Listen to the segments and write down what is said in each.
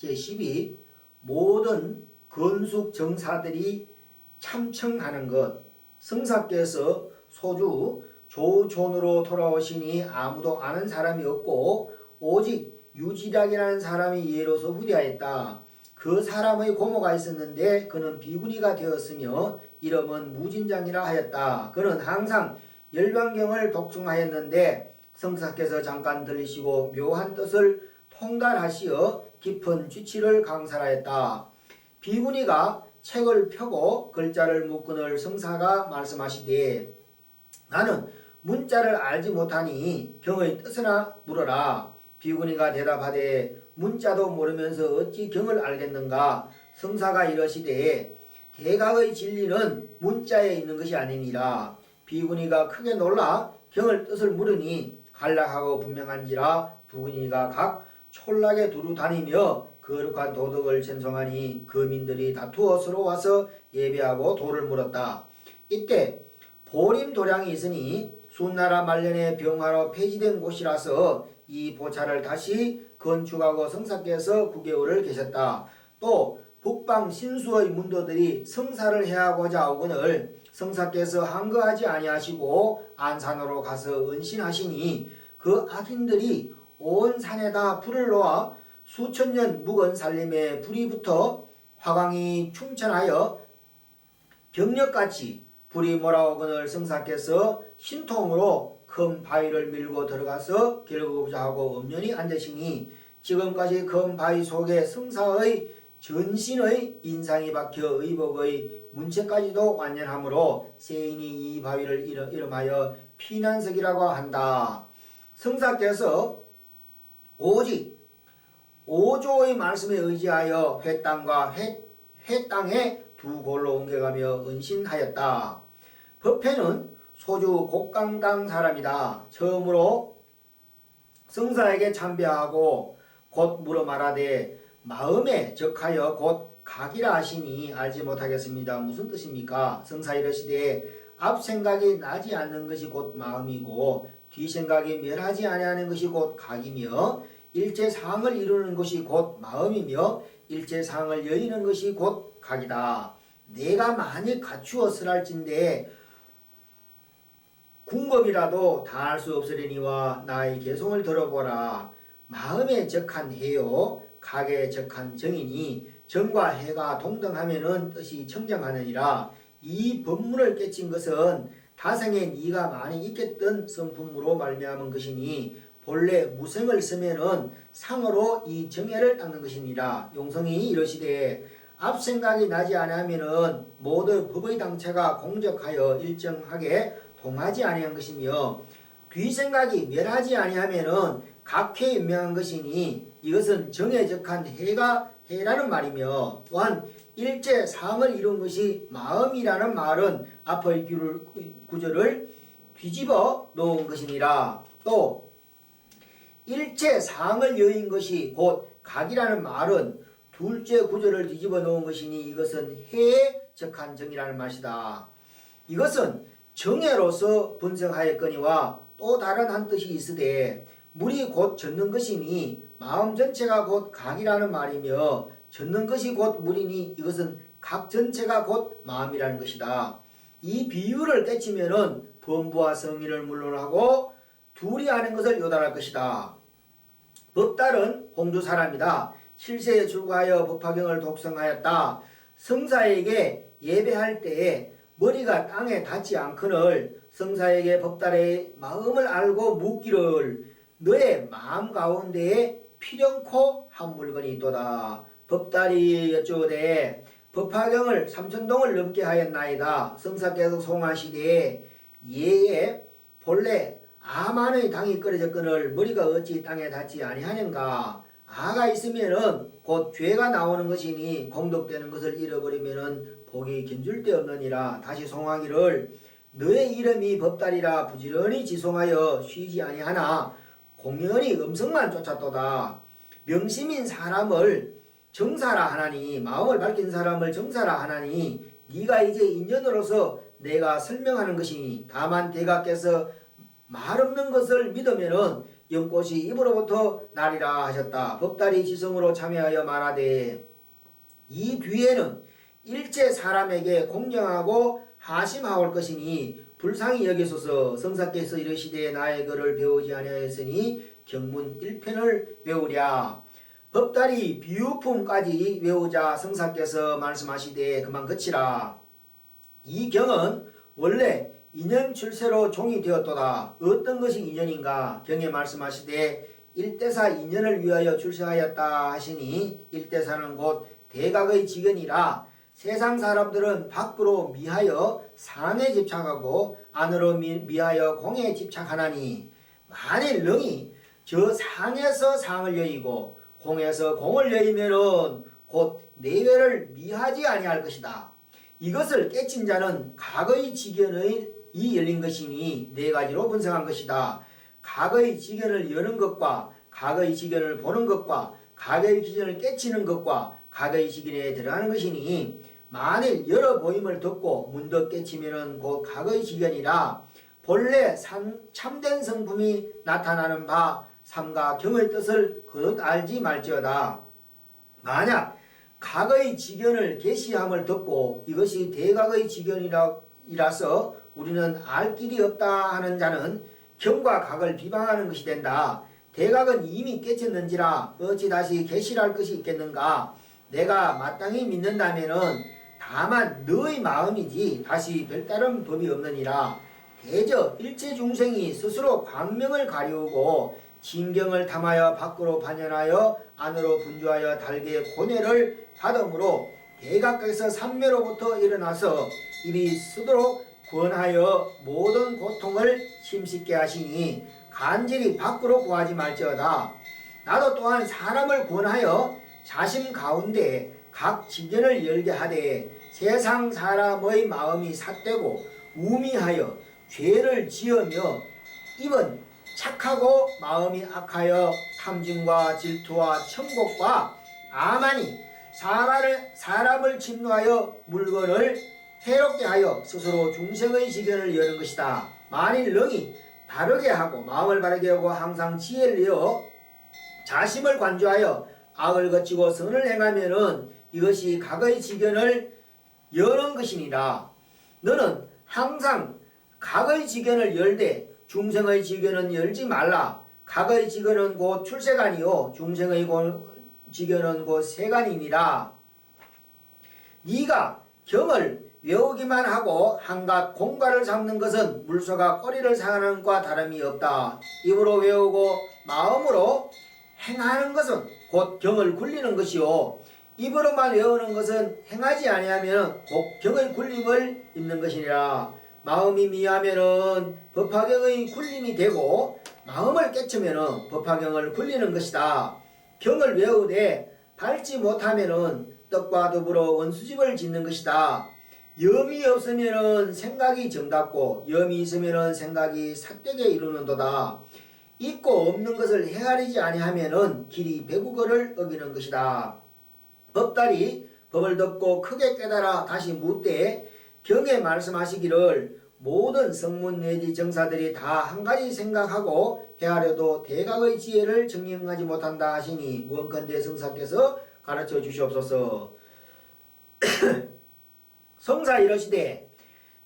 제12 모든 건숙 정사들이 참청하는 것. 성사께서 소주 조촌으로 돌아오시니 아무도 아는 사람이 없고 오직 유지략이라는 사람이 예로서 후대하였다. 그 사람의 고모가 있었는데 그는 비구니가 되었으며 이름은 무진장이라 하였다. 그는 항상 열반경을 독송하였는데 성사께서 잠깐 들리시고 묘한 뜻을 통달하시어 깊은 주치를 강살하였다. 비구니가 책을 펴고 글자를 묶으늘 성사가 말씀하시되 나는 문자를 알지 못하니 경의 뜻이나 물어라. 비구니가 대답하되 문자도 모르면서 어찌 경을 알겠는가. 성사가 이러시되 대각의 진리는 문자에 있는 것이 아니니라. 비구니가 크게 놀라 경을 뜻을 물으니 간략하고 분명한지라. 비구니가 각 촌락에 두루 다니며 거룩한 도덕을 전송하니 거민들이 다투어 서로 와서 예배하고 도를 물었다. 이때 보림도량이 있으니 순나라 말년에 병화로 폐지된 곳이라서 이 보차를 다시 건축하고 성사께서 9개월을 계셨다. 또 북방 신수의 문도들이 성사를 해하고자 오거늘 성사께서 한거하지 아니하시고 안산으로 가서 은신하시니 그 악인들이 온 산에다 불을 놓아 수천년 묵은 살림에 불이 붙어 화광이 충천하여 병력같이 불이 몰아오거늘 성사께서 신통으로 큰 바위를 밀고 들어가서 겨루고자 하고 엄연히 앉으시니 지금까지 큰 바위 속에 성사의 전신의 인상이 박혀 의복의 문체까지도 완연하므로 세인이 이 바위를 이름하여 피난석이라고 한다. 성사께서 오직 오조의 말씀에 의지하여 회땅과 회땅에 두 골로 옮겨가며 은신하였다. 법회는 소주 곡강당 사람이다. 처음으로 성사에게 참배하고 곧 물어 말하되 마음에 적하여 곧 각이라 하시니 알지 못하겠습니다. 무슨 뜻입니까? 성사 이르시되 앞 생각이 나지 않는 것이 곧 마음이고 뒤 생각이 멸하지 아니하는 것이 곧 각이며 일체상을 이루는 것이 곧 마음이며 일체상을 여의는 것이 곧 각이다. 내가 만일 갖추었으랄진데 궁법이라도 다할 수 없으려니와 나의 개송을 들어보라. 마음에 적한 해요 각에 적한 정이니 정과 해가 동등하면은 뜻이 청정하느니라. 이 법문을 깨친 것은 타생에 네가 많이 있겠던 성품으로 말미암은 것이니 본래 무생을 쓰면은 상으로 이 정해를 닦는 것이니라. 용성이 이러시되 앞생각이 나지 아니하면은 모두 법의 당체가 공적하여 일정하게 동하지 아니한 것이며 뒤생각이 멸하지 아니하면은 각해 유명한 것이니 이것은 정해적한 해라는 말이며 또한 일체 상을 이룬 것이 마음이라는 말은 앞의 구절을 뒤집어 놓은 것이니라. 또 일체 상을 여인 것이 곧 각이라는 말은 둘째 구절을 뒤집어 놓은 것이니 이것은 해에 적한 정이라는 말이다. 이것은 정해로서 분성하였거니와 또 다른 한 뜻이 있으되 물이 곧 젖는 것이니 마음 전체가 곧 각이라는 말이며 젖는 것이 곧 물이니 이것은 각 전체가 곧 마음이라는 것이다. 이 비유를 깨치면은 범부와 성의를 물론하고 둘이 아는 것을 요달할 것이다. 법달은 홍주 사람이다. 7세에 출가하여 법화경을 독성하였다. 성사에게 예배할 때에 머리가 땅에 닿지 않거늘 성사에게 법달의 마음을 알고 묻기를 너의 마음 가운데에 필연코 한 물건이 있도다. 법달이 여쭈되 법화경을 3천동을 넘게 하였나이다. 성사께서 송하시되 예에 본래 아만의 당이 끓여졌거늘 머리가 어찌 땅에 닿지 아니하는가. 아가 있으면은 곧 죄가 나오는 것이니 공덕되는 것을 잃어버리면은 복이 견줄 데 없느니라. 다시 송하기를 너의 이름이 법달이라 부지런히 지송하여 쉬지 아니하나 공연히 음성만 쫓았도다. 명심인 사람을 정사라 하나니 마음을 밝힌 사람을 정사라 하나니 네가 이제 인연으로서 내가 설명하는 것이니 다만 대가께서 말 없는 것을 믿으면은 연꽃이 입으로부터 나리라 하셨다. 법달이 지성으로 참여하여 말하되 이 뒤에는 일체 사람에게 공경하고 하심하올 것이니 불쌍히 여기소서. 성사께서 이르시되 나의 글을 배우지 아니하였으니 경문 1편을 외우랴. 법달이 비유품까지 외우자 성사께서 말씀하시되 그만 그치라. 이 경은 원래 인연 출세로 종이 되었도다. 어떤 것이 인연인가? 경에 말씀하시되 일대사 인연을 위하여 출세하였다 하시니 일대사는 곧 대각의 직연이라. 세상 사람들은 밖으로 미하여 상에 집착하고 안으로 미하여 공에 집착하나니 만일 능히 저 상에서 상을 여의고 공에서 공을 여의면은 곧 내외를 미하지 아니할 것이다. 이것을 깨친 자는 각의 직연의 열린 것이니 네 가지로 분석한 것이다. 각의 직연을 여는 것과 각의 직연을 보는 것과 각의 기전을 깨치는 것과 각의 직연에 들어가는 것이니 만일 여러 보임을 듣고 문득 깨치면은 곧 각의 직연이라. 본래 참된 성품이 나타나는 바 삼가 경의 뜻을 그릇 알지 말지어다. 만약 각의 직연을 계시함을 듣고 이것이 대각의 직연이라서 우리는 알 길이 없다 하는 자는 경과 각을 비방하는 것이 된다. 대각은 이미 깨쳤는지라 어찌 다시 계시할 것이 있겠는가? 내가 마땅히 믿는다면은 다만 너의 마음이지 다시 별다른 법이 없느니라. 대저 일체 중생이 스스로 광명을 가리우고 진경을 탐하여 밖으로 반연하여 안으로 분주하여 달게 고뇌를 받음으로 대각에서 삼매로부터 일어나서 입이 쓰도록 권하여 모든 고통을 힘씻게 하시니 간절히 밖으로 구하지 말지어다. 나도 또한 사람을 권하여 자심 가운데 각 직연을 열게 하되 세상 사람의 마음이 삿되고 우미하여 죄를 지으며 입은 착하고 마음이 악하여 탐진과 질투와 천곡과 아만이 사람을 침노하여 물건을 해롭게 하여 스스로 중생의 직연을 여는 것이다. 만일 능히 바르게 하고 마음을 바르게 하고 항상 지혜를 내어 자심을 관조하여 악을 거치고 선을 행하면은 이것이 각의 직연을 여는 것이니라. 너는 항상 각의 직연을 열되 중생의 직연은 열지 말라. 각의 직연은 곧 출세간이요 중생의 직연은 곧 세간이니라. 네가 경을 외우기만 하고 한갓 공과를 삼는 것은 물소가 꼬리를 상하는 것과 다름이 없다. 입으로 외우고 마음으로 행하는 것은 곧 경을 굴리는 것이요 입으로만 외우는 것은 행하지 아니하면 곧 경의 굴림을 입는 것이니라. 마음이 미하면은 법화경의 굴림이 되고 마음을 깨치면은 법화경을 굴리는 것이다. 경을 외우되 밟지 못하면은 떡과 더불어 원수집을 짓는 것이다. 염이 없으면은 생각이 정답고 염이 있으면은 생각이 삿되게 이루는도다. 있고 없는 것을 헤아리지 아니하면은 길이 배국어를 어기는 것이다. 법달이 법을 듣고 크게 깨달아 다시 묻되 경에 말씀하시기를 모든 성문 내지 정사들이 다 한 가지 생각하고 헤아려도 대각의 지혜를 정령하지 못한다 하시니 무언컨대 성사께서 가르쳐 주시옵소서. 성사 이러시되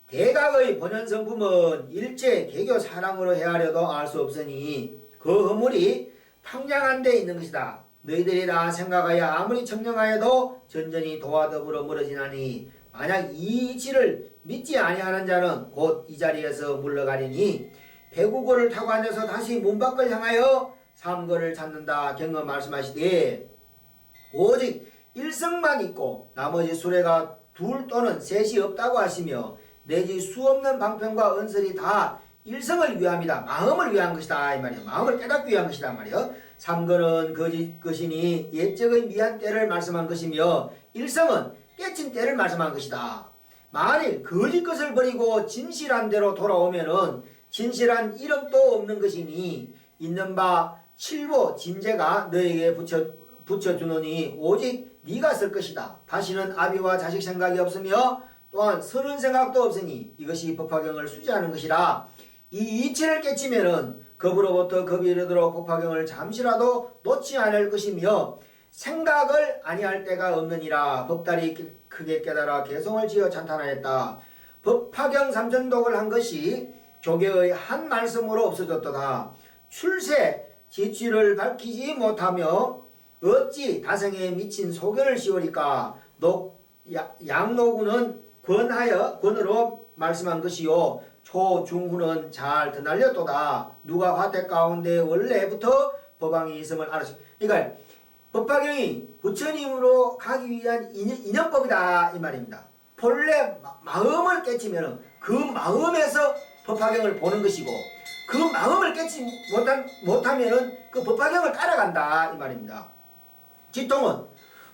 대각의 본연성품은 일체 개교 사랑으로 헤아려도 알 수 없으니 그 허물이 평양한 데 있는 것이다. 너희들이 다 생각하여 아무리 청정하여도 전전히 도와 더불어 멀어지나니 만약 이 이치를 믿지 아니하는 자는 곧 이 자리에서 물러가리니 배구고를 타고 앉아서 다시 문 밖을 향하여 삼거를 찾는다. 경험 말씀하시되 오직 일성만 있고 나머지 수레가 둘 또는 셋이 없다고 하시며 내지 수 없는 방편과 언설이 다 일성을 위함이다. 마음을 위한 것이다. 이 말이야. 마음을 깨닫기 위한 것이다. 말이야. 삼거는 거짓 것이니 옛적의 미한 때를 말씀한 것이며 일성은 깨친 때를 말씀한 것이다. 만일 거짓 것을 버리고 진실한 대로 돌아오면은 진실한 이름도 없는 것이니 있는 바 칠보 진제가 너에게 붙여주노니 오직 네가 쓸 것이다. 다시는 아비와 자식 생각이 없으며 또한 서는 생각도 없으니 이것이 법화경을 수지하는 것이라. 이 이치를 깨치면은 겁으로부터 겁이 이르도록 법화경을 잠시라도 놓지 않을 것이며 생각을 아니할 때가 없느니라. 법달이 크게 깨달아 개성을 지어 찬탄하였다. 법화경 삼천독을 한 것이 조계의 한 말씀으로 없어졌도다. 출세 지취를 밝히지 못하며 어찌 다성에 미친 소견을 씌우리까. 양노구는 권으로 말씀한 것이요 초중후는 잘 드날렸도다. 누가 화태 가운데 원래부터 법왕이 있음을 알았어. 그러니까 법화경이 부처님으로 가기 위한 인연법이다 이 말입니다. 본래 마음을 깨치면 그 마음에서 법화경을 보는 것이고 그 마음을 깨치 못하면 그 법화경을 따라간다 이 말입니다. 지통은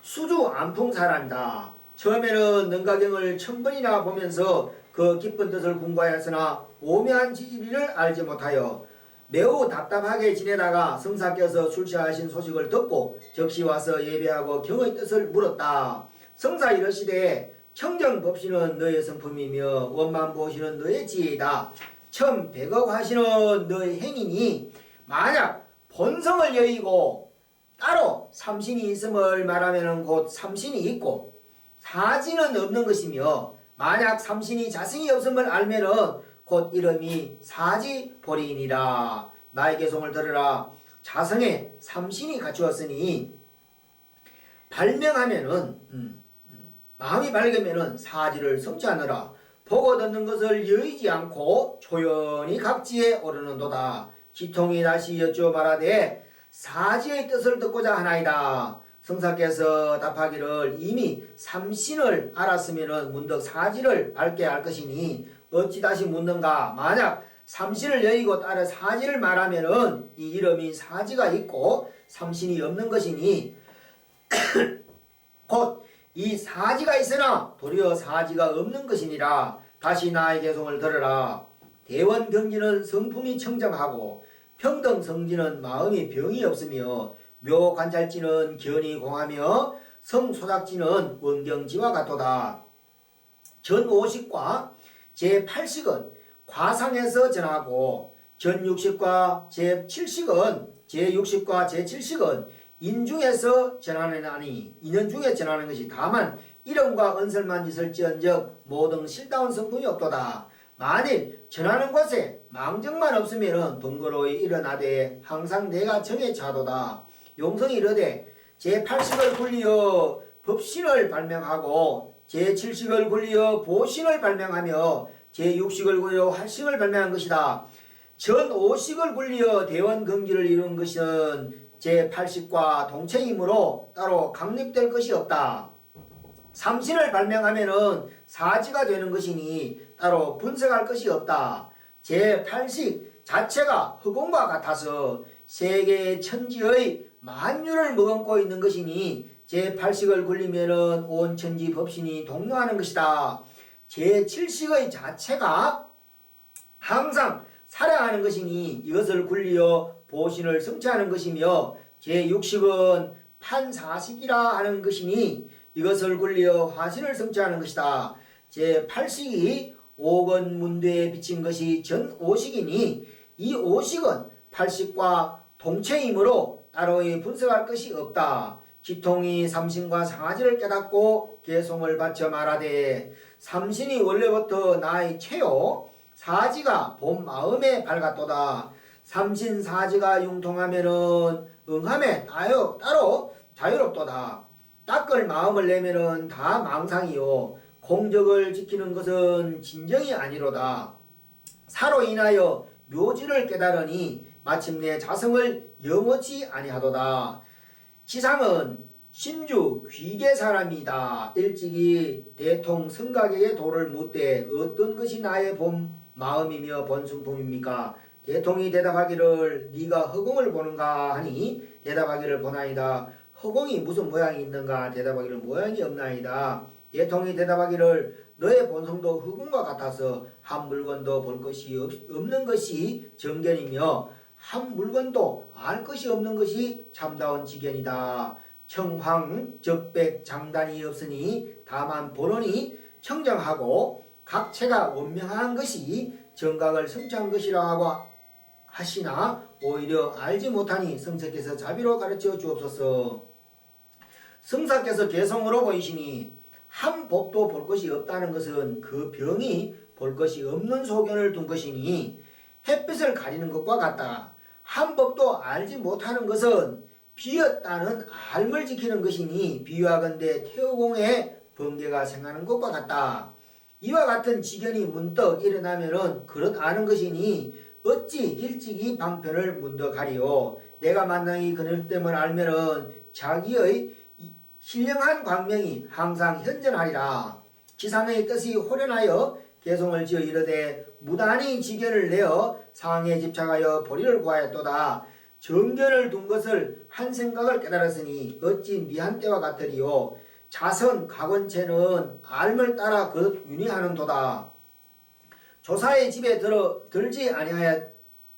수주 안풍사란다. 처음에는 능가경을 1000번이나 보면서 그 깊은 뜻을 궁과하였으나 오묘한 지리를 알지 못하여 매우 답답하게 지내다가 성사께서 출세하신 소식을 듣고 적시 와서 예배하고 경의 뜻을 물었다. 성사 이르시되 청정법시는 너의 성품이며 원만보시는 너의 지혜이다. 천백억 하시는 너의 행위니 만약 본성을 여의고 따로 삼신이 있음을 말하면 곧 삼신이 있고 사지는 없는 것이며 만약 삼신이 자성이 없음을 알면은 곧 이름이 사지보리이니라. 나의 개송을 들으라. 자성에 삼신이 갖추었으니 발명하면은 마음이 밝으면은 사지를 성취하느라. 보고 듣는 것을 여의지 않고 조연히 각지에 오르는도다. 지통이 다시 여쭈어 말하되 사지의 뜻을 듣고자 하나이다. 성사께서 답하기를 이미 삼신을 알았으면 문득 사지를 밝게 할 것이니 어찌 다시 묻는가. 만약 삼신을 여의고 따라 사지를 말하면은 이 이름이 사지가 있고 삼신이 없는 것이니 곧 이 사지가 있으나 도리어 사지가 없는 것이니라. 다시 나의 개송을 들으라. 대원경지는 성품이 청정하고 평등성지는 마음이 병이 없으며 묘관찰지는 견이 공하며 성소닥지는 원경지와 같도다. 전5식과 제8식은 과상에서 전하고 전6식과 제7식은 제6식과 제7식은 인중에서 전하느니 인연 중에 전하는 것이 다만 이름과 은설만 있을지언정 모든 실다운 성품이 없도다. 만일 전하는 곳에 망정만 없으면 번거로이 일어나되 항상 내가 정에 차도다. 용성이 이르되 제8식을 굴리어 법신을 발명하고 제7식을 굴리어 보신을 발명하며 제6식을 굴리어 활신을 발명한 것이다. 전5식을 굴리어 대원경지를 이룬 것은 제8식과 동체이므로 따로 강립될 것이 없다. 삼신을 발명하면은 사지가 되는 것이니 따로 분석할 것이 없다. 제8식 자체가 흑공과 같아서 세계의 천지의 만유를 머금고 있는 것이니 제8식을 굴리면은 온 천지 법신이 동요하는 것이다. 제7식의 자체가 항상 살아가는 것이니 이것을 굴리어 보신을 성취하는 것이며 제6식은 판사식이라 하는 것이니 이것을 굴리어 화신을 성취하는 것이다. 제8식이 오건문대에 비친 것이 전5식이니 이 5식은 8식과 동체이므로 따로이 분석할 것이 없다. 지통이 삼신과 상하지를 깨닫고 개송을 바쳐 말하되 삼신이 원래부터 나의 체요 사지가 본 마음에 밝았도다. 삼신 사지가 융통하면은 응함에 따로 자유롭도다. 닦을 마음을 내면은 다 망상이요 공적을 지키는 것은 진정이 아니로다. 사로 인하여 묘지를 깨달으니 마침내 자성을 영원치 아니하도다. 지상은 신주 귀계 사람이다. 일찍이 대통 성각에게 도를 묻되 어떤 것이 나의 본 마음이며 본승품입니까? 대통이 대답하기를 네가 허공을 보는가 하니 대답하기를 보나이다. 허공이 무슨 모양이 있는가? 대답하기를 모양이 없나이다. 대통이 대답하기를 너의 본성도 허공과 같아서 한 물건도 볼 것이 없는 것이 정견이며 한 물건도 알 것이 없는 것이 참다운 지견이다. 청황 적백 장단이 없으니 다만 본원이 청정하고 각체가 원명한 것이 정각을 성취한 것이라 하시나 오히려 알지 못하니 성사께서 자비로 가르쳐 주옵소서. 성사께서 개성으로 보이시니 한 법도 볼 것이 없다는 것은 그 병이 볼 것이 없는 소견을 둔 것이니 햇빛을 가리는 것과 같다. 한 법도 알지 못하는 것은 비었다는 알을 지키는 것이니 비유하건대 태우공에 번개가 생하는 것과 같다. 이와 같은 지견이 문득 일어나면은 그릇 아는 것이니 어찌 일찍이 방편을 문득 하리요. 내가 만나이 그늘됨을 알면은 자기의 신령한 광명이 항상 현전하리라. 지상의 뜻이 호련하여 개성을 지어 이르되 무단히 지견을 내어 상에 집착하여 보리를 구하였도다. 정견을 둔 것을 한 생각을 깨달았으니 어찌 미한 때와 같으리요. 자선 각원체는 알을 따라 그 윤희하는도다. 조사의 집에 들지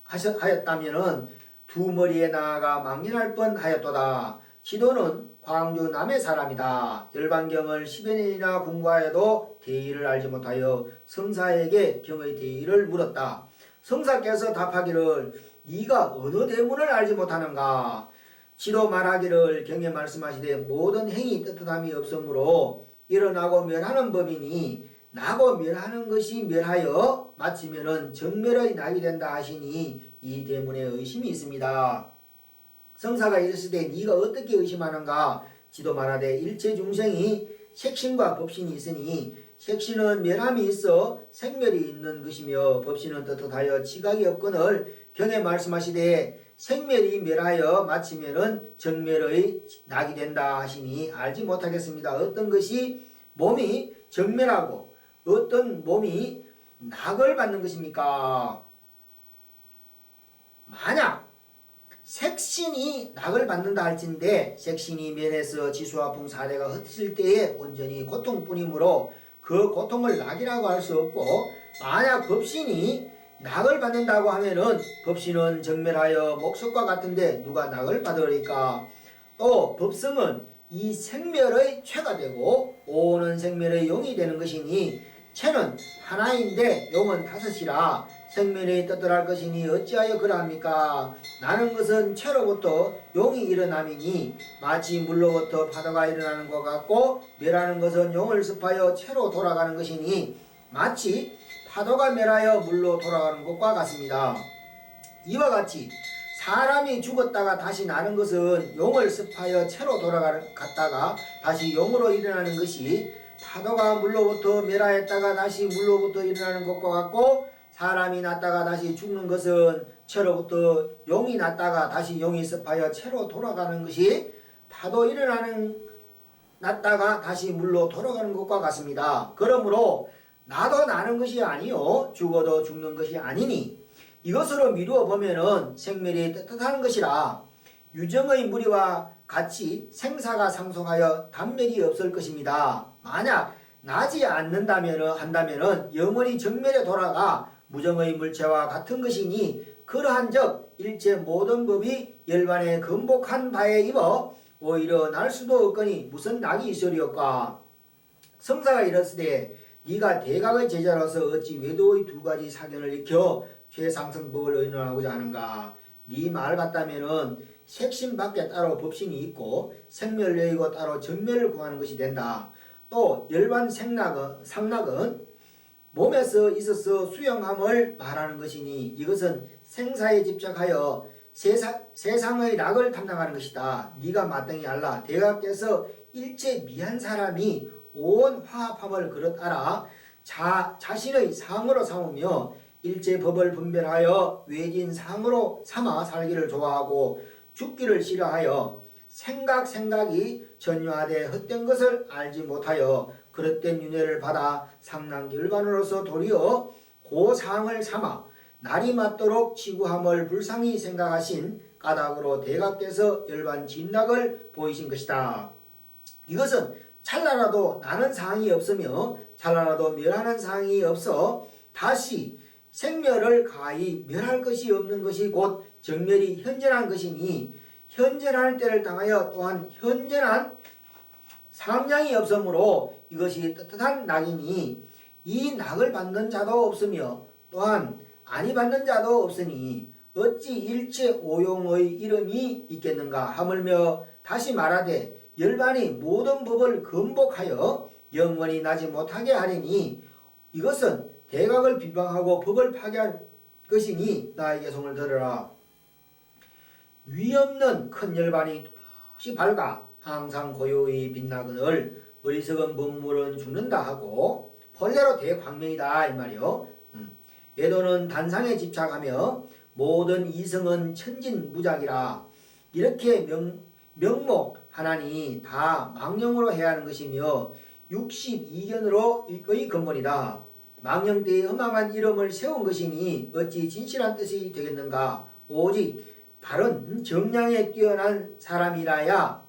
아니하였다면은 두 머리에 나아가 망신할 뻔하였도다. 지도는 광주 남의 사람이다. 열반경을 10여 년이나 공부하여도 대의를 알지 못하여 성사에게 경의 대의를 물었다. 성사께서 답하기를 네가 어느 대문을 알지 못하는가? 지도 말하기를 경에 말씀하시되 모든 행위 떳떳함이 없으므로 일어나고 멸하는 법이니 나고 멸하는 것이 멸하여 마치면은 정멸의 낙이 된다 하시니 이 대문에 의심이 있습니다. 성사가 이르시되 네가 어떻게 의심하는가? 지도 말하되 일체 중생이 색신과 법신이 있으니 색신은 멸함이 있어 생멸이 있는 것이며 법신은 떳떳하여 지각이 없거늘 경에 말씀하시되 생멸이 멸하여 마치면은 정멸의 낙이 된다 하시니 알지 못하겠습니다. 어떤 것이 몸이 정멸하고 어떤 몸이 낙을 받는 것입니까? 만약 색신이 낙을 받는다 할진대 색신이 멸해서 지수와 풍사대가 흩어질 때에 온전히 고통뿐이므로 그 고통을 낙이라고 할 수 없고 만약 법신이 낙을 받는다고 하면은 법신은 정멸하여 목석과 같은데 누가 낙을 받으리까? 또 법성은 이 생멸의 최가 되고 오는 생멸의 용이 되는 것이니 체는 하나인데 용은 다섯이라 생멸이 떳떳할 것이니 어찌하여 그러합니까? 나는 것은 체로부터 용이 일어남이니 마치 물로부터 파도가 일어나는 것 같고 멸하는 것은 용을 습하여 체로 돌아가는 것이니 마치 파도가 멸하여 물로 돌아가는 것과 같습니다. 이와 같이 사람이 죽었다가 다시 나는 것은 용을 습하여 체로 돌아갔다가 다시 용으로 일어나는 것이 파도가 물로부터 멸하였다가 다시 물로부터 일어나는 것과 같고 사람이 났다가 다시 죽는 것은 체로부터 용이 났다가 다시 용이 습하여 체로 돌아가는 것이 파도 났다가 다시 물로 돌아가는 것과 같습니다. 그러므로 나도 나는 것이 아니요 죽어도 죽는 것이 아니니 이것으로 미루어 보면은 생멸이 떳떳하는 것이라 유정의 무리와 같이 생사가 상속하여 단멸이 없을 것입니다. 만약 나지 한다면은 영원히 정멸에 돌아가 무정의 물체와 같은 것이니 그러한즉 일체 모든 법이 열반에 근복한 바에 입어 오히려 날 수도 없거니 무슨 낙이 있으리오까? 성사가 이르시되 네가 대각의 제자로서 어찌 외도의 두 가지 사견을 익혀 최상승법을 의논하고자 하는가? 네 말 같다면은 색신 밖에 따로 법신이 있고 생멸여의고 따로 정멸을 구하는 것이 된다. 또 열반 상락은 몸에서 있어서 수용함을 말하는 것이니 이것은 생사에 집착하여 세상의 낙을 탐당하는 것이다. 네가 마땅히 알라. 대각께서 일체 미한 사람이 온 화합함을 그릇 알아 자신의 상으로 삼으며 일체 법을 분별하여 외진 상으로 삼아 살기를 좋아하고 죽기를 싫어하여 생각이 전유하되 헛된 것을 알지 못하여 그릇된 윤회를 받아 상난결관으로서 도리어 고상을 삼아 날이 맞도록 치구함을 불쌍히 생각하신 까닭으로 대각께서 열반 진락을 보이신 것이다. 이것은 찰나라도 나는 상이 없으며 찰나라도 멸하는 상이 없어 다시 생멸을 가히 멸할 것이 없는 것이 곧 정멸이 현전한 것이니 현전할 때를 당하여 또한 현전한 상량이 없으므로 이것이 떳떳한 낙이니 이 낙을 받는 자도 없으며 또한 아니 받는 자도 없으니 어찌 일체 오용의 이름이 있겠는가 하물며 다시 말하되 열반이 모든 법을 금복하여 영원히 나지 못하게 하리니 이것은 대각을 비방하고 법을 파괴한 것이니 나의 개송을 들으라. 위없는 큰 열반이 뚜렷이 밝아 항상 고요히 빛나거늘 어리석은 법물은 죽는다 하고 본래로 대광명이다 이 말이요. 외도는 단상에 집착하며 모든 이성은 천진무작이라. 이렇게 명목하나니 다 망령으로 해야 하는 것이며 62견으로의 근본이다. 망령 때에 험악한 이름을 세운 것이니 어찌 진실한 뜻이 되겠는가. 오직 바른 정량에 뛰어난 사람이라야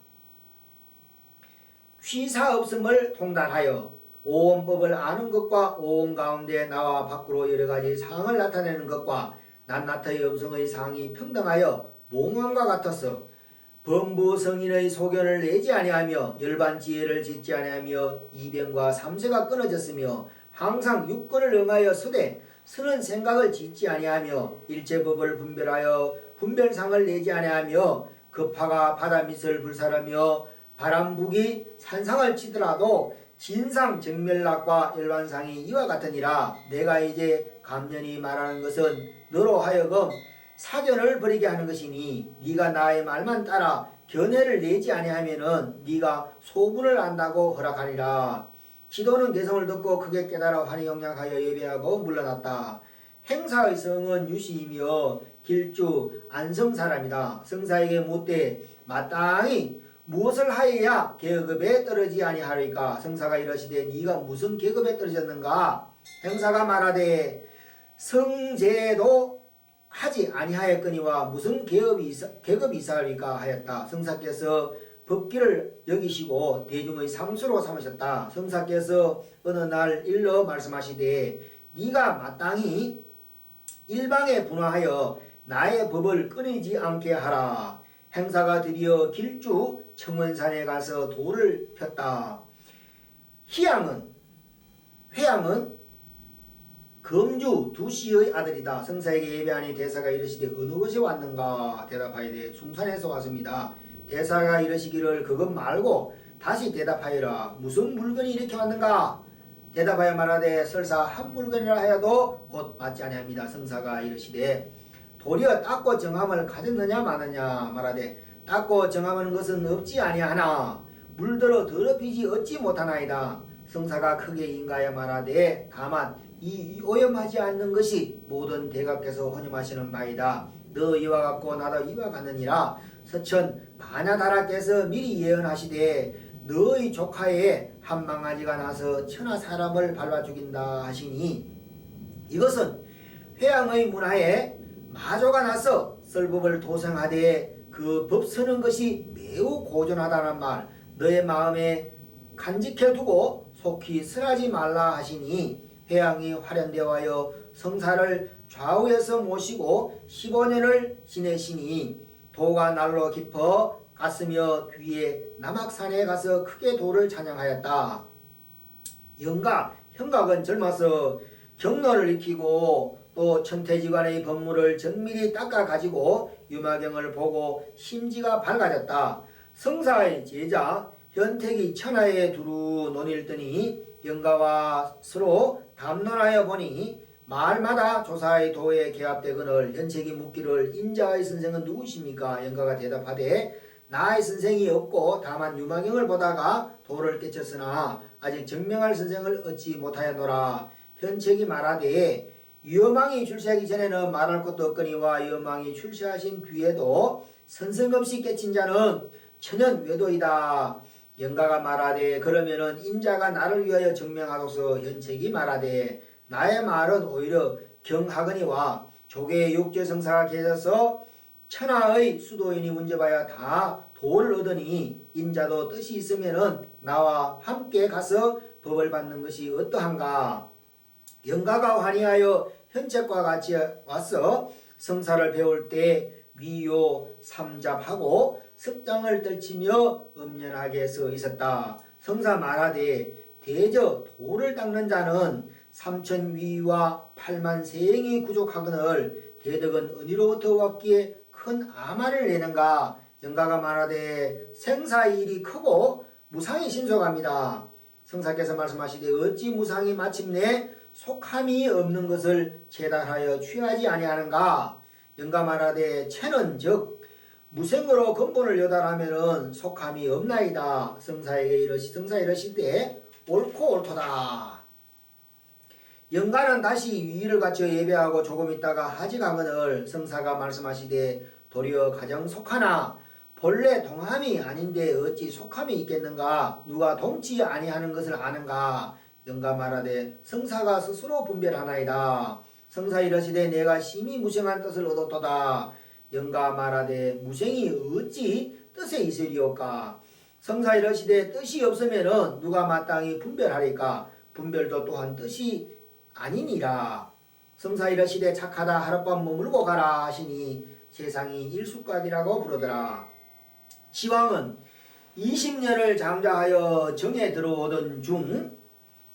취사 없음을 통달하여 오온법을 아는 것과 오온 가운데 나와 밖으로 여러가지 상을 나타내는 것과 낱낱의 음성의 상이 평등하여 몽환과 같아서 범부 성인의 소견을 내지 아니하며 열반 지혜를 짓지 아니하며 이변과 삼세가 끊어졌으며 항상 육권을 응하여 서되 서는 생각을 짓지 아니하며 일체법을 분별하여 분별상을 내지 아니하며 급화가 바다밑을 불사르며 바람북이 산상을 치더라도 진상 정멸락과 열반상이 이와 같으니라. 내가 이제 감년히 말하는 것은 너로 하여금 사견을 버리게 하는 것이니 네가 나의 말만 따라 견해를 내지 아니하면은 네가 소분을 안다고 허락하니라. 기도는 개성을 듣고 크게 깨달아 환히 영약하여 예배하고 물러났다. 행사의 성은 유시이며 길주 안성 사람이다. 성사에게 묻되 마땅히 무엇을 하여야 계급에 떨어지지 아니하리까. 성사가 이러시되 네가 무슨 계급에 떨어졌는가. 행사가 말하되 성제도 하지 아니하였거니와 무슨 계급이 있사리까 하였다. 성사께서 법기를 여기시고 대중의 상수로 삼으셨다. 성사께서 어느 날 일러 말씀하시되 네가 마땅히 일방에 분화하여 나의 법을 끊이지 않게 하라. 행사가 드디어 길주 청원산에 가서 돌을 폈다. 회양은 검주 두씨의 아들이다. 성사에게 예배하니 대사가 이르시되 어느 곳에 왔는가 대답하여되 숭산에서 왔습니다. 대사가 이르시기를 그것 말고 다시 대답하여라. 무슨 물건이 이렇게 왔는가. 대답하여 말하되 설사 한 물건이라 하여도 곧 맞지 아니합니다. 성사가 이르시되 도리어 닦고 정함을 가졌느냐 마느냐. 말하되 닦고 정함하는 것은 없지 아니하나 물들어 더럽히지 어찌 못하나이다. 성사가 크게 인가하여 말하되 다만 이 오염하지 않는 것이 모든 대각께서 헌임하시는 바이다. 너 이와 같고 나도 이와 같느니라. 서천 반야다라께서 미리 예언하시되 너의 조카에 한 망아지가 나서 천하 사람을 밟아 죽인다 하시니 이것은 회양의 문화에 마조가 나서 썰법을 도생하되 그 법 서는 것이 매우 고전하다는 말 너의 마음에 간직해 두고 속히 설하지 말라 하시니 회양이 화련되어하여 성사를 좌우에서 모시고 15년을 지내시니 도가 날로 깊어 갔으며 뒤에 남악산에 가서 크게 도를 찬양하였다. 형각은 젊어서 경로를 익히고 또 천태지관의 법물을 정밀히 닦아 가지고 유마경을 보고 심지가 밝아졌다. 성사의 제자 현택이 천하에 두루 논일더니 영가와 서로 담론하여 보니 말마다 조사의 도에 개합되거늘 현책이 묻기를 인자의 선생은 누구십니까? 영가가 대답하되 나의 선생이 없고 다만 유마경을 보다가 도를 깨쳤으나 아직 증명할 선생을 얻지 못하였노라. 현책이 말하되 유망이 출세하기 전에는 말할 것도 없거니와 유망이 출세하신 뒤에도 선생 없이 깨친 자는 천연 외도이다. 영가가 말하되 그러면은 인자가 나를 위하여 증명하소서. 현책이 말하되 나의 말은 오히려 경하거니와 조계의 육조성사가 계셔서 천하의 수도인이 문제봐야 다 도를 얻으니 인자도 뜻이 있으면은 나와 함께 가서 법을 받는 것이 어떠한가. 영가가 환희하여 현책과 같이 와서 성사를 배울 때 위요 삼잡하고 석장을 떨치며 엄연하게 서 있었다. 성사 말하되 대저 도를 닦는 자는 3,000위와 8만 세행이 부족하거늘 대덕은 어디로부터 왔기에 큰 아마를 내는가. 영가가 말하되 생사의 일이 크고 무상이 신속합니다. 성사께서 말씀하시되 어찌 무상이 마침내 속함이 없는 것을 제달하여 취하지 아니하는가. 영가 말하되 체는 즉 무생으로 근본을 여달하면은 속함이 없나이다. 성사 이르실 때 옳고 옳도다. 영가는 다시 위를 갖춰 예배하고 조금 있다가 하직하거늘 성사가 말씀하시되 도리어 가정 속하나 본래 동함이 아닌데 어찌 속함이 있겠는가. 누가 동치 아니하는 것을 아는가. 영가 말하되 성사가 스스로 분별하나이다. 성사 이르시되 내가 심히 무생한 뜻을 얻었도다. 영가 말하되 무생이 어찌 뜻에 있으리오까. 성사 이르시되 뜻이 없으면은 누가 마땅히 분별하리까. 분별도 또한 뜻이 아니니라. 성사 이르시되 착하다 하룻밤 머물고 가라 하시니 세상이 일수까지라고 부르더라. 지왕은 20년을 장자하여 정에 들어오던 중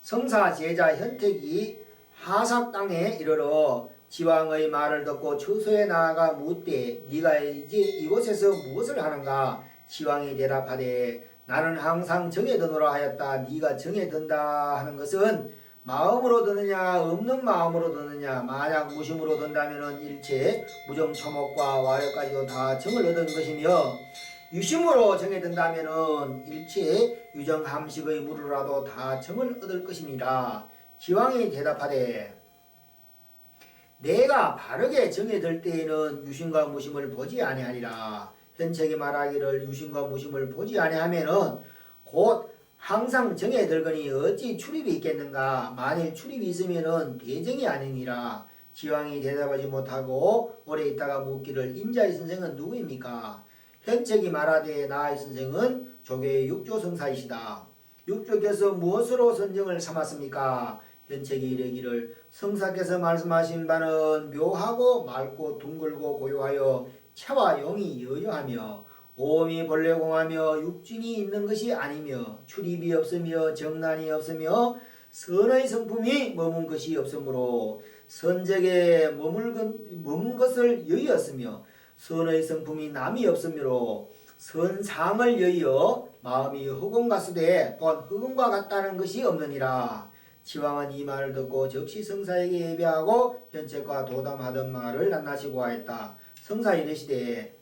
성사 제자 현택이 하삭 땅에 이르러 지왕의 말을 듣고 처소에 나아가 묻되 네가 이제 이곳에서 무엇을 하는가. 지왕이 대답하되 나는 항상 정에 드노라 하였다. 네가 정에 든다 하는 것은 마음으로 드느냐 없는 마음으로 드느냐. 만약 무심으로 든다면 일체 무정초목과 와려까지도 다 정을 얻은 것이며 유심으로 정에 든다면 일체 유정함식의 물으라도 다 정을 얻을 것이니라. 지왕이 대답하되 내가 바르게 정에 들 때에는 유심과 무심을 보지 아니하리라. 현책이 말하기를 유심과 무심을 보지 아니하면은 곧 항상 정에 들거니 어찌 출입이 있겠는가. 만일 출입이 있으면은 대정이 아니니라. 지왕이 대답하지 못하고 오래 있다가 묻기를 인자의 선생은 누구입니까. 현책이 말하되 나의 선생은 조계의 육조성사이시다. 육조께서 무엇으로 선정을 삼았습니까. 현책이 이르기를 성사께서 말씀하신 바는 묘하고 맑고 둥글고 고요하여 차와 용이 여여하며 오음이 본래 공하며 육진이 있는 것이 아니며 출입이 없으며 정난이 없으며 선의 성품이 머문 것이 없으므로 선적에 머문 것을 여의었으며 선의 성품이 남이 없으므로 선상을 여의어 마음이 흑원 같으되 곧 흑원과 같다는 것이 없느니라. 지왕은 이 말을 듣고 즉시 성사에게 예배하고 현책과 도담하던 말을 낱낱이 고하였다. 성사 이르시되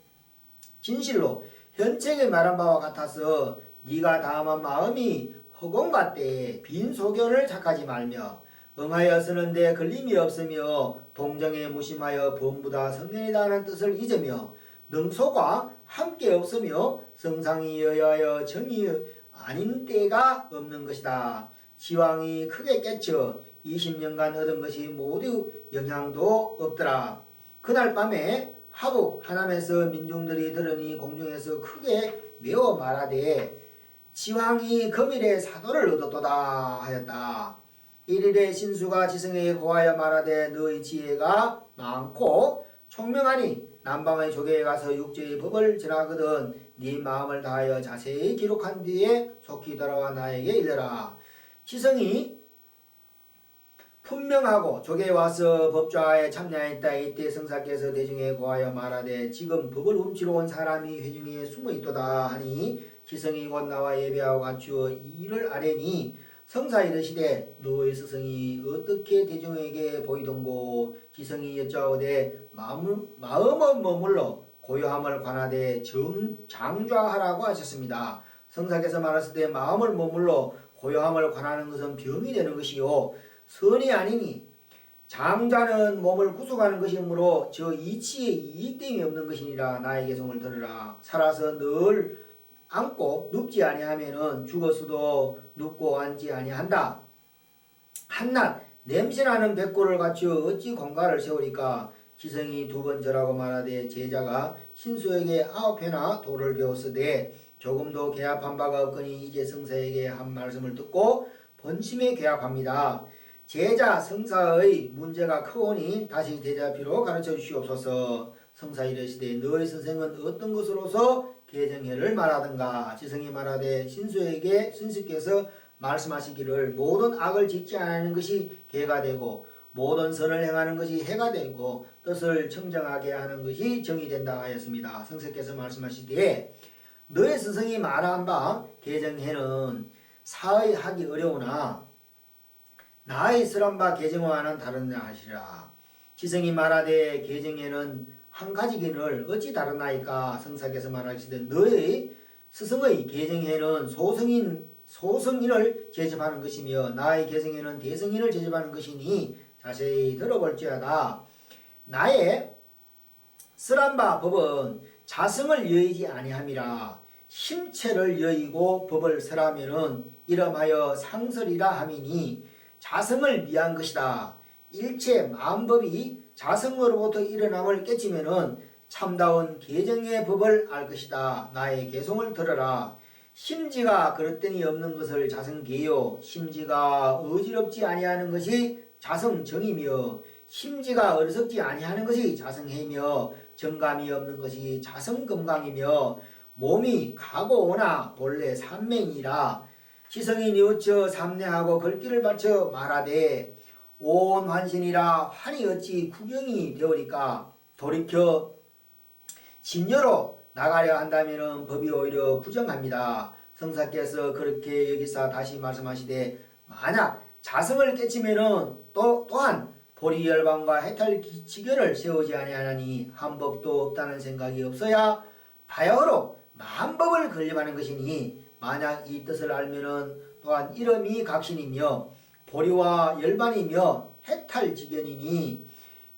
진실로 현책의 말한 바와 같아서 네가 다만 마음이 흑원 같되 빈 소견을 착하지 말며 응하여 쓰는데 걸림이 없으며 동정에 무심하여 범부다 성년이다 하는 뜻을 잊으며 능소가 함께 없으며 성상이 여여하여 정이 아닌 때가 없는 것이다. 지왕이 크게 깨쳐 20년간 얻은 것이 모두 영향도 없더라. 그날 밤에 하북 하남에서 민중들이 들으니 공중에서 크게 메어 말하되 지왕이 금일에 사도를 얻었도다 하였다. 일일에 신수가 지성에게 고하여 말하되 너의 지혜가 많고 총명하니 남방의 조계에 가서 육조의 법을 전하거든 네 마음을 다하여 자세히 기록한 뒤에 속히 돌아와 나에게 일러라. 지성이 분명하고 조계에 와서 법좌에 참여하였다. 이때 성사께서 대중에 고하여 말하되 지금 법을 훔치러 온 사람이 회중에 숨어 있도다 하니 지성이 곧 나와 예배하고 갖추어 이를 아뢰니 성사 이르시되 너의 스승이 어떻게 대중에게 보이던고. 지성이 여짜오되 마음은 머물러 고요함을 관하되 장좌하라고 하셨습니다. 성사께서 말하시되 마음을 머물러 고요함을 관하는 것은 병이 되는 것이요 선이 아니니 장자는 몸을 구속하는 것이므로 저 이치에 이익됨이 없는 것이니라. 나의 개성을 들으라. 살아서 늘 앉고 눕지 아니하면은 죽었어도 눕고 앉지 아니한다. 한낱 냄새나는 백골을 갖추어 어찌 공가를 세우리까. 지성이 두 번 절하고 말하되 제자가 신수에게 9회나 도를 배웠으되 조금도 개합한 바가 없거니 이제 성사에게 한 말씀을 듣고 본심에 개합합니다. 제자 성사의 문제가 크오니 다시 대자비로 가르쳐 주시옵소서. 성사 이르시되 너의 선생은 어떤 것으로서 개정해를 말하든가. 지성이 말하되 신수께서 말씀하시기를 모든 악을 짓지 않는 것이 개가 되고 모든 선을 행하는 것이 해가 되고 뜻을 청정하게 하는 것이 정이 된다 하였습니다. 성서께서 말씀하시되 너의 스승이 말한 바 개정해는 사의 하기 어려우나 나의 쓰란 바 개정화는 다르냐 하시라. 지성이 말하되 개정에는 한 가지기를 어찌 다르나이까. 성사께서 말하시되 너의 스승의 개정에는 소성인을 제접하는 것이며 나의 개성에는 대성인을 제접하는 것이니 자세히 들어볼지어다. 나의 쓰란 바 법은 자성을 여의지 아니함이라. 심체를 여의고 법을 설하면은 이름하여 상설이라 함이니 자성을 미한 것이다. 일체 만법이 자성으로부터 일어남을 깨치면은 참다운 개정의 법을 알 것이다. 나의 개송을 들어라. 심지가 그릇됨이 없는 것을 자성계요. 심지가 어지럽지 아니하는 것이 자성정이며 심지가 어리석지 아니하는 것이 자성해며 정감이 없는 것이 자성건강이며 몸이 가고 오나 본래 삼맹이라. 지성이 뉘우쳐 삼내하고 걸기를 바쳐 말하되 온 환신이라 환이 어찌 구경이 되오리까. 돌이켜 진여로 나가려 한다면 법이 오히려 부정합니다. 성사께서 그렇게 여기서 다시 말씀하시되 만약 자성을 깨치면은 또한 보리 열방과 해탈 지견을 세우지 아니하나니 한 법도 없다는 생각이 없어야 바야흐로 만법을 건립하는 것이니 만약 이 뜻을 알면은 또한 이름이 각신이며 보리와 열반이며 해탈지견이니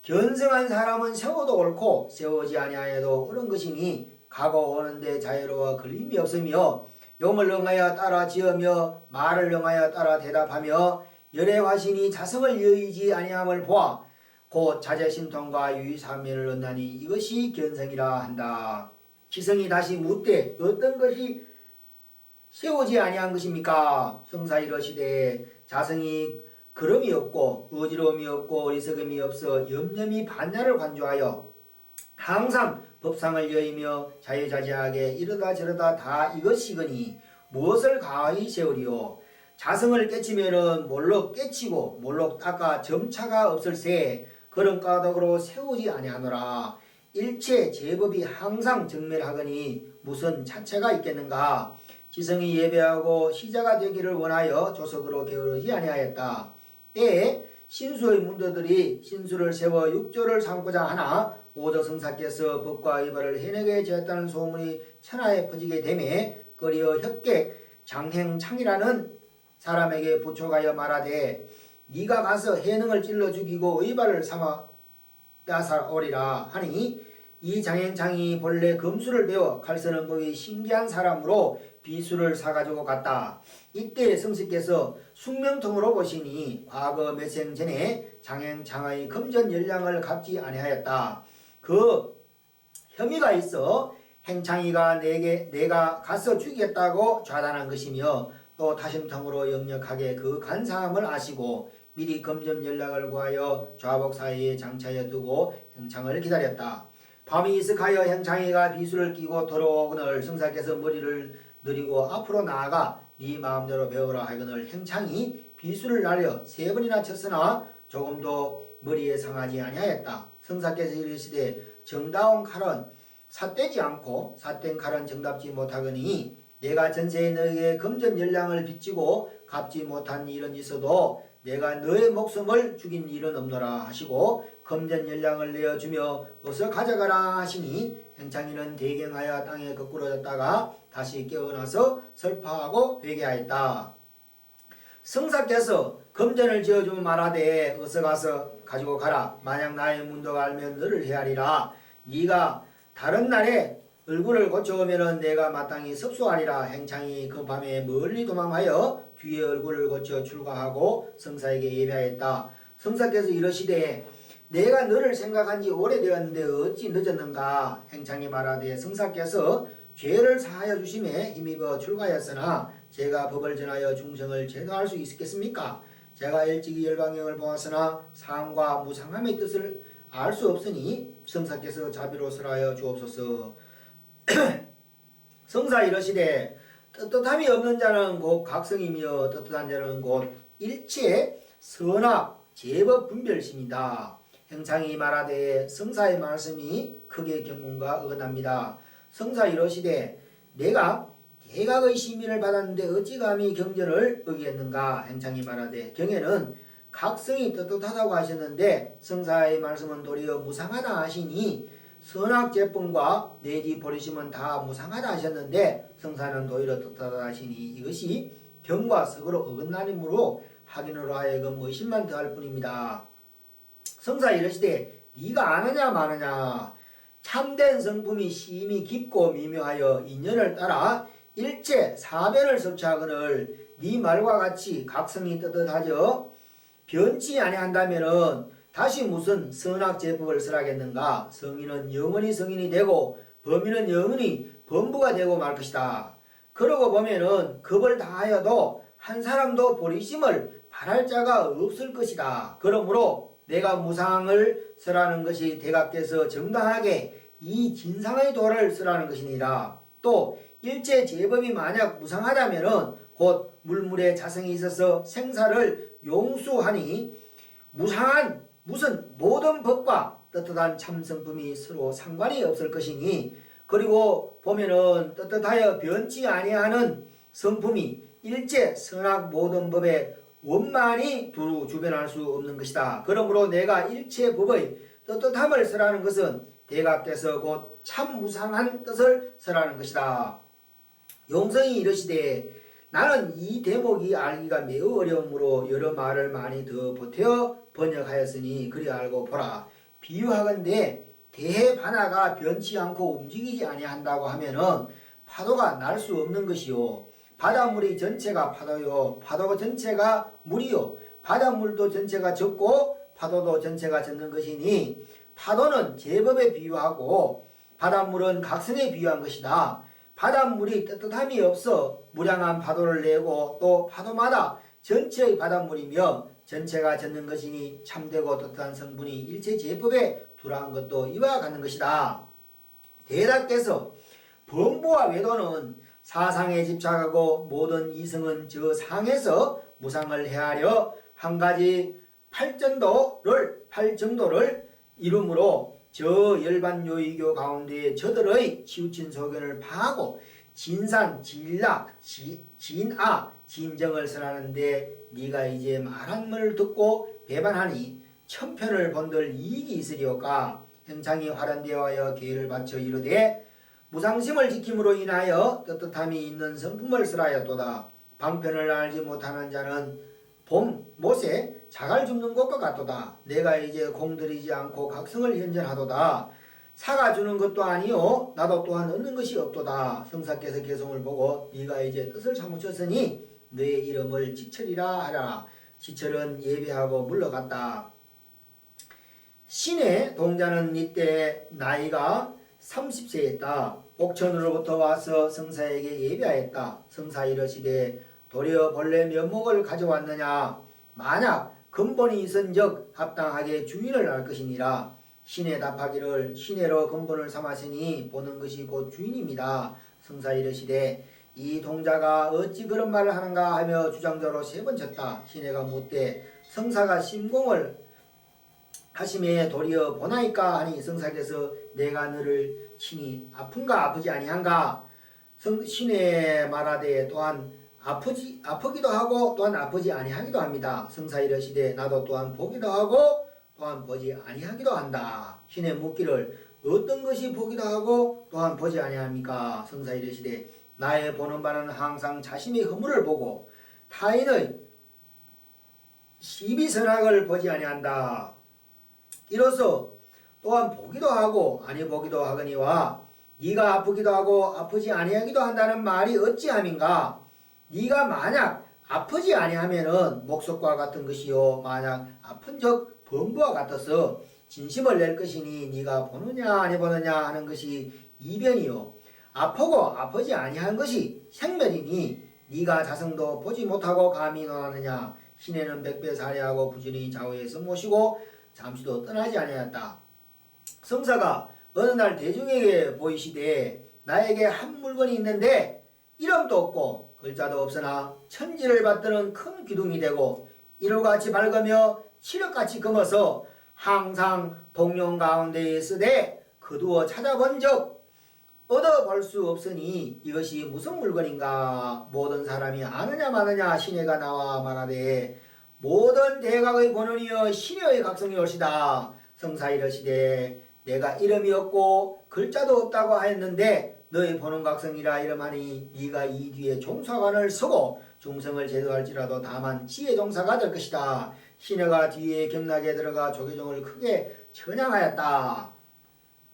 견성한 사람은 세워도 옳고 세우지 아니하여도 옳은 것이니 가고 오는데 자유로워 걸림이 없으며 용을 응하여 따라 지으며 말을 응하여 따라 대답하며 열의 화신이 자성을 여의지 아니함을 보아 곧 자제신통과 유의사면을 얻나니 이것이 견성이라 한다. 지성이 다시 묻되 어떤 것이 세우지 아니한 것입니까? 성사 이러시되 자성이 그름이 없고 어지러움이 없고 어리석음이 없어 염려미 반야를 관조하여 항상 법상을 여의며 자유자재하게 이러다 저러다 다 이것이거니 무엇을 가히 세우리요. 자성을 깨치면은 몰록 깨치고 몰록 닦아 점차가 없을세 그런 까닭으로 세우지 아니하노라. 일체 제법이 항상 정멸하거니 무슨 차체가 있겠는가. 지성이 예배하고 시자가 되기를 원하여 조석으로 게으르지 아니하였다. 때에 신수의 문도들이 신수를 세워 육조를 삼고자 하나 오조성사께서 법과 의발을 해내게 되었다는 소문이 천하에 퍼지게 되매 꺼리어 협객 장행창이라는 사람에게 부촉하여 말하되 네가 가서 해능을 찔러 죽이고 의발을 삼아 빼앗아오리라 하니 이 장행창이 본래 검수를 배워 칼 쓰는 법이 신기한 사람으로 비수를 사가지고 갔다. 이때 성씨께서 숙명통으로 보시니 과거 몇 생 전에 장행창의 금전 열량을 갚지 아니하였다. 그 혐의가 있어 행창이가 내가 가서 죽이겠다고 좌단한 것이며 또 타심통으로 역력하게 그 간사함을 아시고 미리 금전 연락을 구하여 좌복 사이에 장차여 두고 행창을 기다렸다. 밤이 이슥하여 행창이가 비수를 끼고 돌아오거늘 성사께서 머리를 느리고 앞으로 나아가 네 마음대로 배우라 하거늘 행창이 비수를 날려 3번이나 쳤으나 조금도 머리에 상하지 아니하였다. 성사께서 이르시되 정다운 칼은 삿되지 않고 삿된 칼은 정답지 못하거니 내가 전세에 너에게 금전 열량을 빚지고 갚지 못한 일은 있어도 내가 너의 목숨을 죽인 일은 없노라 하시고 금전 열량을 내어주며 어서 가져가라 하시니 행창이는 대경하여 땅에 거꾸러졌다가 다시 깨어나서 설파하고 회개하였다. 성사께서 금전을 지어주면 말하되 어서 가서 가지고 가라. 만약 나의 문도가 알면 너를 헤아리라. 네가 다른 날에 얼굴을 고쳐오면은 내가 마땅히 섭소하리라. 행창이 그 밤에 멀리 도망하여 뒤에 얼굴을 고쳐 출가하고 성사에게 예배하였다. 성사께서 이러시되 내가 너를 생각한 지 오래되었는데 어찌 늦었는가. 행창이 말하되 성사께서 죄를 사하여 주심에 힘입어 출가하였으나 제가 법을 전하여 중생을 제도할 수 있겠습니까? 제가 일찍이 열방경을 보았으나 상과 무상함의 뜻을 알 수 없으니 성사께서 자비로서하여 주옵소서. 성사 이러시되 떳떳함이 없는 자는 곧 각성이며 떳떳한 자는 곧 일체 선악 제법 분별심이다. 행창이 말하되 성사의 말씀이 크게 경문과 어긋납니다. 성사 이러시되 내가 대각의 시민을 받았는데 어찌 감히 경전을 어기했는가. 행창이 말하되 경에는 각성이 떳떳하다고 하셨는데 성사의 말씀은 도리어 무상하다 하시니 선악제품과 내지 버리심은 다 무상하다 하셨는데 성사는 도리어 떳떳하다 하시니 이것이 경과 석으로 어긋나림으로 확인으로 하여금 의심만 더할 뿐입니다. 성사 이르시되 네가 아느냐 마느냐. 참된 성품이 심히 깊고 미묘하여 인연을 따라 일체 사변을 섭취하거늘 네 말과 같이 각성이 떳떳하죠. 변치 아니한다면은 다시 무슨 선악제법을 설하겠는가. 성인은 영원히 성인이 되고 범인은 영원히 범부가 되고 말 것이다. 그러고 보면은 겁을 다하여도 한 사람도 보리심을 바랄 자가 없을 것이다. 그러므로 내가 무상을 설하는 것이 대각께서 정당하게 이 진상의 도를 설하는 것이니라. 또 일체 제법이 만약 무상하다면은 곧 물물에 자성이 있어서 생사를 용수하니 무상한 무슨 모든 법과 떳떳한 참성품이 서로 상관이 없을 것이니 그리고 보면은 떳떳하여 변치 아니하는 성품이 일체 선악 모든 법에 원만히 두루 주변할 수 없는 것이다. 그러므로 내가 일체 법의 떳떳함을 설하는 것은 대각께서 곧 참무상한 뜻을 설하는 것이다. 용성이 이르시되 나는 이 대목이 알기가 매우 어려우므로 여러 말을 많이 더 보태어 번역하였으니 그리 알고 보라. 비유하건대 대해 바다가 변치 않고 움직이지 아니한다고 하면은 파도가 날 수 없는 것이요. 바닷물이 전체가 파도요. 파도 전체가 물이요. 바닷물도 전체가 젖고 파도도 전체가 젖는 것이니 파도는 제법에 비유하고 바닷물은 각성에 비유한 것이다. 바닷물이 떳떳함이 없어 무량한 파도를 내고 또 파도마다 전체의 바닷물이며 전체가 젖는 것이니 참되고 떳떳한 성분이 일체 제법에 두라한 것도 이와 같는 것이다. 대답께서 범부와 외도는 사상에 집착하고 모든 이성은 저 상에서 무상을 헤아려 한 가지 팔정도를 이루므로 저 열반 요의교 가운데 저들의 치우친 소견을 파하고 진산, 진락, 진아, 진정을 설하는데 네가 이제 말한 말을 듣고 배반하니 천편을 본들 이익이 있으리오까. 행창이 화란대하여 기회를 바쳐 이르되 무상심을 지킴으로 인하여 떳떳함이 있는 성품을 설하였도다. 방편을 알지 못하는 자는 봄, 못에 자갈 줍는 것과 같도다. 내가 이제 공들이지 않고 각성을 현전하도다. 사가 주는 것도 아니요 나도 또한 얻는 것이 없도다. 성사께서 개성을 보고 네가 이제 뜻을 사무쳤으니 너의 이름을 지철이라 하라. 지철은 예배하고 물러갔다. 신의 동자는 이때 나이가 30세였다. 옥천으로부터 와서 성사에게 예배하였다. 성사 이르시되 도리어 본래 면목을 가져왔느냐. 만약 근본이 있은즉 합당하게 주인을 알 것이니라. 신에 답하기를 신혜로 근본을 삼았으니 보는 것이 곧 주인입니다. 성사 이르시되 이 동자가 어찌 그런 말을 하는가 하며 주장자로 3번 쳤다. 신혜가 묻되 성사가 심공을 하심에 도리어 보나이까 하니 성사께서 내가 너를 친히 아픈가 아프지 아니한가. 신혜 말하되 또한 아프기도 하고 또한 아프지 아니하기도 합니다. 성사 이르시되 나도 또한 보기도 하고 또한 보지 아니하기도 한다. 신혜 묻기를 어떤 것이 보기도 하고 또한 보지 아니합니까? 성사 이르시되 나의 보는 바는 항상 자신의 허물을 보고 타인의 시비선악을 보지 아니한다. 이로써 또한 보기도 하고 아니 보기도 하거니와 네가 아프기도 하고 아프지 아니하기도 한다는 말이 어찌함인가? 네가 만약 아프지 아니하면은 목석과 같은 것이요 만약 아픈즉 범부와 같아서 진심을 낼 것이니 네가 보느냐 아니 보느냐 하는 것이 이변이요 아프고 아프지 아니한 것이 생멸이니 네가 자성도 보지 못하고 감히 논하느냐. 신혜는 백배 살해하고 부지런히 좌우에서 모시고 잠시도 떠나지 아니하였다. 성사가 어느 날 대중에게 보이시되 나에게 한 물건이 있는데 이름도 없고 글자도 없으나 천지를 받드는 큰 기둥이 되고 이로같이 밝으며 칠흑같이 검어서 항상 동룡 가운데 있으되 거두어 찾아본 적 얻어볼 수 없으니 이것이 무슨 물건인가. 모든 사람이 아느냐 마느냐 시내가 나와 말하되 모든 대각의 본원이여 시내의 각성이 올시다. 성사 이르시되 내가 이름이 없고 글자도 없다고 하였는데 너희 본원 각성이라 이름하니 네가 이 뒤에 종사관을 서고 중성을 제도할지라도 다만 지혜 종사가 될 것이다. 시내가 뒤에 겸나게 들어가 조계종을 크게 천양하였다.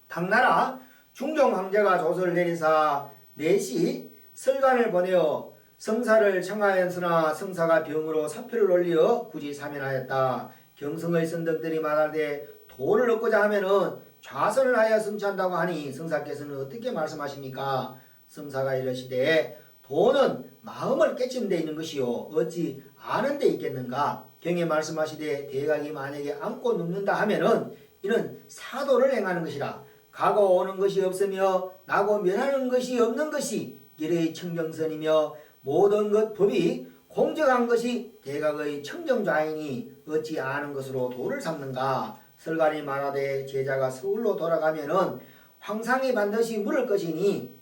당나라 중종 황제가 조서를 내리사 넷이 설관을 보내어 성사를 청하였으나 성사가 병으로 사표를 올리어 굳이 사면하였다. 경성의 선덕들이 말하되 도를 얻고자 하면은 좌선을 하여 성취한다고 하니 성사께서는 어떻게 말씀하십니까? 성사가 이르시되 도는 마음을 깨치는 데 있는 것이요 어찌 아는 데 있겠는가? 경에 말씀하시되 대각이 만약에 안고 눕는다 하면은 이는 사도를 행하는 것이라. 가고 오는 것이 없으며 나고 면하는 것이 없는 것이 일의 청정선이며 모든 것 법이 공정한 것이 대각의 청정좌이니 어찌 아는 것으로 도를 삼는가. 설관이 말하되 제자가 서울로 돌아가면은 황상이 반드시 물을 것이니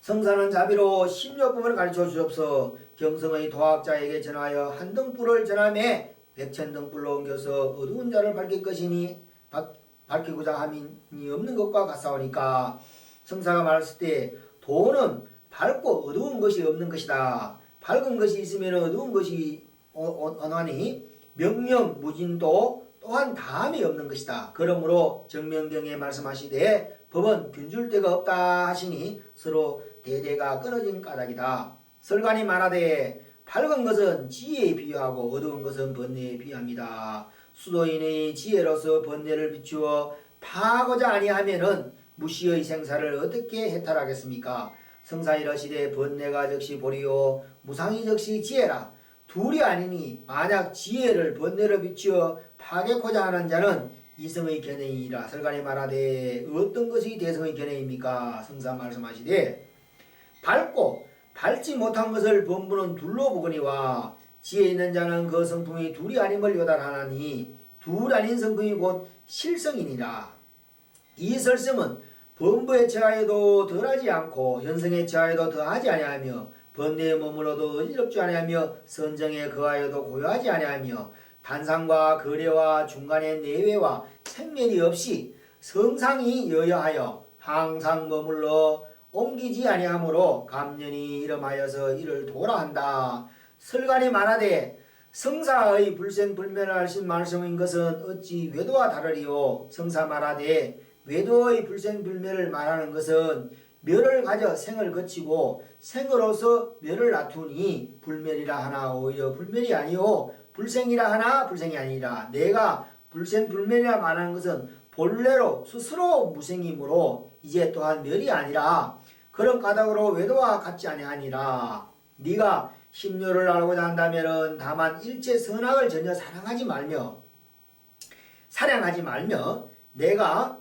성사는 자비로 심요법을 가르쳐 주옵소. 경성의 도학자에게 전하여 한등불을 전함에 백천등불로 옮겨서 어두운 자를 밝힐 것이니 밝히고자 함이 없는 것과 같사오니까. 성사가 말했을 때 도는 밝고 어두운 것이 없는 것이다. 밝은 것이 있으면 어두운 것이 언하니 명령 무진도 또한 다함이 없는 것이다. 그러므로 정명경에 말씀하시되 법은 균줄 데가 없다 하시니 서로 대대가 끊어진 까닭이다. 설관이 말하되 밝은 것은 지혜에 비유하고 어두운 것은 번뇌에 비유합니다. 수도인의 지혜로서 번뇌를 비추어 파하고자 아니하면은 무시의 생사를 어떻게 해탈하겠습니까? 성사 이르시되 번뇌가 즉시 보리요 무상이 즉시 지혜라. 둘이 아니니 만약 지혜를 번뇌로 비추어 파괴코자 하는 자는 이성의 견해이라. 설관이 말하되 어떤 것이 대성의 견해입니까? 성사 말씀하시되 밝고 밝지 못한 것을 범부는 둘로 보거니와 지혜 있는 자는 그 성품이 둘이 아님을 요달하나니 둘 아닌 성품이 곧 실성이니라. 이 설성은 범부에 처하여도 덜하지 않고 현성에 처하여도 더하지 아니하며 번뇌에 머물러도 어지럽지 아니하며 선정에 거하여도 고요하지 아니하며 단상과 거래와 중간의 내외와 생면이 없이 성상이 여여하여 항상 머물러 옮기지 아니하므로 감년이 이름하여서 이를 도라한다. 설관이 말하되 성사의 불생불멸을 하신 말씀인 것은 어찌 외도와 다르리요. 성사 말하되 외도의 불생불멸을 말하는 것은 멸을 가져 생을 거치고 생으로서 멸을 놔두니 불멸이라 하나 오히려 불멸이 아니요 불생이라 하나 불생이 아니라. 내가 불생불멸이라 말하는 것은 본래로 스스로 무생이므로 이제 또한 멸이 아니라 그런 까닭으로 외도와 같지 아니하니라. 네가 심료를 알고자 한다면 다만 일체 선악을 전혀 사랑하지 말며 내가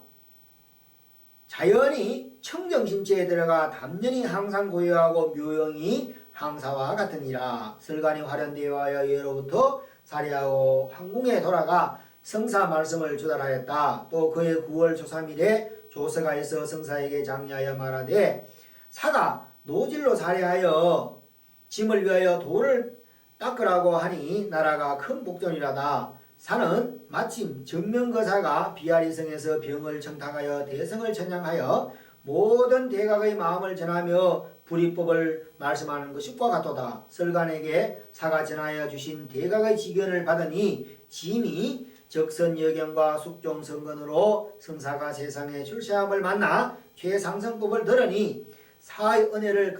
자연히 청정심체에 들어가 담연히 항상 고요하고 묘영이 항사와 같으니라. 설관이 화련되어 예로부터 사리하고 황궁에 돌아가 성사 말씀을 주달하였다. 또 그의 9월 초3일에 조서가 있어 성사에게 장려하여 말하되 사가 노질로 살해하여 짐을 위하여 돌을 닦으라고 하니 나라가 큰 복전이라다. 사는 마침 정명거사가 비아리성에서 병을 청탁하여 대성을 천양하여 모든 대각의 마음을 전하며 불이법을 말씀하는 것과 같도다. 설관에게 사가 전하여 주신 대각의 지견을 받으니 짐이 적선여경과 숙종성건으로 성사가 세상에 출세함을 만나 최상승법을 들으니 사의 은혜를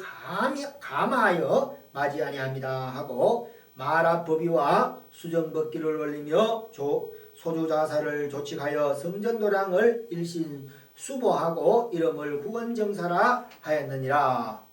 감하여 맞이 아니합니다 하고 마라법위와 수정법기를 올리며 소주자사를 조칙하여 성전도량을 일신 수보하고 이름을 구원정사라 하였느니라.